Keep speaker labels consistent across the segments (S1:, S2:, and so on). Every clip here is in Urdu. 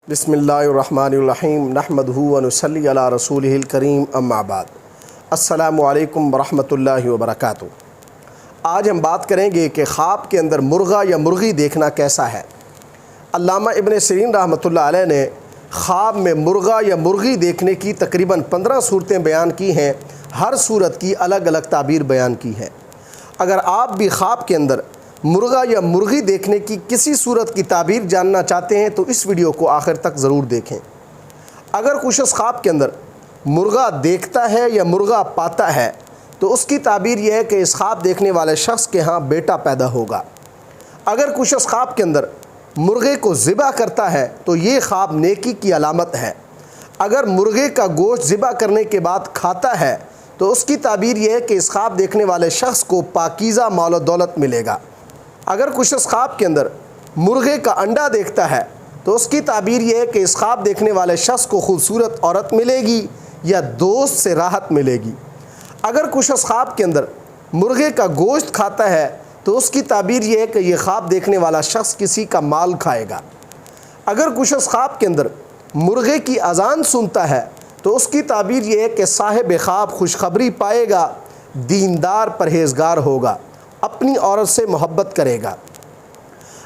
S1: بسم اللہ الرحمن الرحیم نحمدہ و نصلی علی رسولہ الکریم اما بعد السلام علیکم ورحمۃ اللہ وبرکاتہ۔ آج ہم بات کریں گے کہ خواب کے اندر مرغا یا مرغی دیکھنا کیسا ہے۔ علامہ ابن سیرین رحمۃ اللہ علیہ نے خواب میں مرغا یا مرغی دیکھنے کی تقریباً 15 صورتیں بیان کی ہیں، ہر صورت کی الگ الگ تعبیر بیان کی ہے۔ اگر آپ بھی خواب کے اندر مرغا یا مرغی دیکھنے کی کسی صورت کی تعبیر جاننا چاہتے ہیں تو اس ویڈیو کو آخر تک ضرور دیکھیں۔ اگر کوئی شخص خواب کے اندر مرغا دیکھتا ہے یا مرغا پاتا ہے تو اس کی تعبیر یہ ہے کہ اس خواب دیکھنے والے شخص کے ہاں بیٹا پیدا ہوگا۔ اگر کوئی شخص خواب کے اندر مرغے کو ذبح کرتا ہے تو یہ خواب نیکی کی علامت ہے۔ اگر مرغے کا گوشت ذبح کرنے کے بعد کھاتا ہے تو اس کی تعبیر یہ ہے کہ اس خواب دیکھنے والے شخص کو پاکیزہ مال و دولت ملے گا۔ اگر کچھ شخص خواب کے اندر مرغے کا انڈا دیکھتا ہے تو اس کی تعبیر یہ ہے کہ اس خواب دیکھنے والے شخص کو خوبصورت عورت ملے گی یا دوست سے راحت ملے گی۔ اگر کچھ شخص خواب کے اندر مرغے کا گوشت کھاتا ہے تو اس کی تعبیر یہ ہے کہ یہ خواب دیکھنے والا شخص کسی کا مال کھائے گا۔ اگر کچھ شخص خواب کے اندر مرغے کی اذان سنتا ہے تو اس کی تعبیر یہ ہے کہ صاحب خواب خوشخبری پائے گا، دیندار پرہیزگار ہوگا، اپنی عورت سے محبت کرے گا۔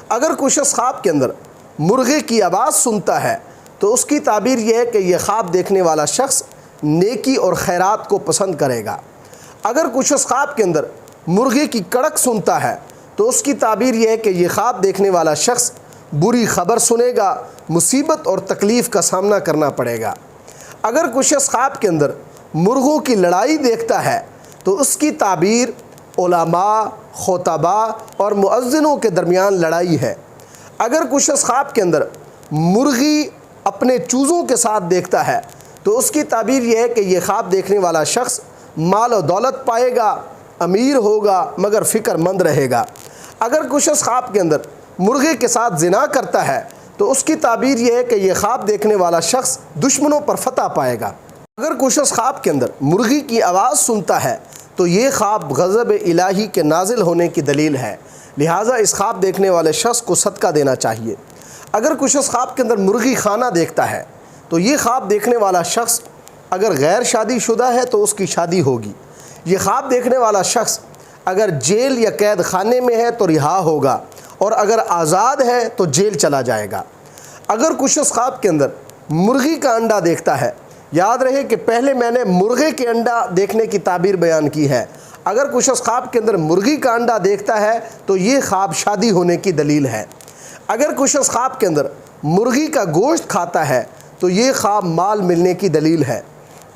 S1: اگر کوئی شخص خواب کے اندر مرغے کی آواز سنتا ہے تو اس کی تعبیر یہ ہے کہ یہ خواب دیکھنے والا شخص نیکی اور خیرات کو پسند کرے گا۔ اگر کوئی شخص خواب کے اندر مرغے کی کڑک سنتا ہے تو اس کی تعبیر یہ ہے کہ یہ خواب دیکھنے والا شخص بری خبر سنے گا، مصیبت اور تکلیف کا سامنا کرنا پڑے گا۔ اگر کوئی شخص خواب کے اندر مرغوں کی لڑائی دیکھتا ہے تو اس کی تعبیر علماء، خطباء اور مؤذنوں کے درمیان لڑائی ہے۔ اگر کوئی شخص خواب کے اندر مرغی اپنے چوزوں کے ساتھ دیکھتا ہے تو اس کی تعبیر یہ ہے کہ یہ خواب دیکھنے والا شخص مال و دولت پائے گا، امیر ہوگا مگر فکر مند رہے گا۔ اگر کوئی شخص خواب کے اندر مرغے کے ساتھ زنا کرتا ہے تو اس کی تعبیر یہ ہے کہ یہ خواب دیکھنے والا شخص دشمنوں پر فتح پائے گا۔ اگر کوئی شخص خواب کے اندر مرغی کی آواز سنتا ہے تو یہ خواب غضب الہی کے نازل ہونے کی دلیل ہے، لہٰذا اس خواب دیکھنے والے شخص کو صدقہ دینا چاہیے۔ اگر کوئی شخص خواب کے اندر مرغی خانہ دیکھتا ہے تو یہ خواب دیکھنے والا شخص اگر غیر شادی شدہ ہے تو اس کی شادی ہوگی۔ یہ خواب دیکھنے والا شخص اگر جیل یا قید خانے میں ہے تو رہا ہوگا، اور اگر آزاد ہے تو جیل چلا جائے گا۔ اگر کوئی شخص خواب کے اندر مرغی کا انڈا دیکھتا ہے، یاد رہے کہ پہلے میں نے مرغے کے انڈا دیکھنے کی تعبیر بیان کی ہے، اگر کوئی شخص خواب کے اندر مرغی کا انڈا دیکھتا ہے تو یہ خواب شادی ہونے کی دلیل ہے۔ اگر کوئی شخص خواب کے اندر مرغی کا گوشت کھاتا ہے تو یہ خواب مال ملنے کی دلیل ہے۔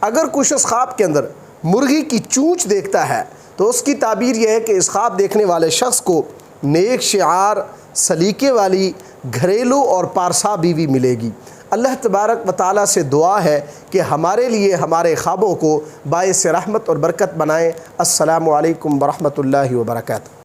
S1: اگر کوئی شخص خواب کے اندر مرغی کی چونچ دیکھتا ہے تو اس کی تعبیر یہ ہے کہ اس خواب دیکھنے والے شخص کو نیک شعار، سلیقے والی گھریلو اور پارسا بیوی ملے گی۔ اللہ تبارک و تعالیٰ سے دعا ہے کہ ہمارے لیے ہمارے خوابوں کو باعث رحمت اور برکت بنائیں۔ السلام علیکم ورحمۃ اللہ وبرکاتہ۔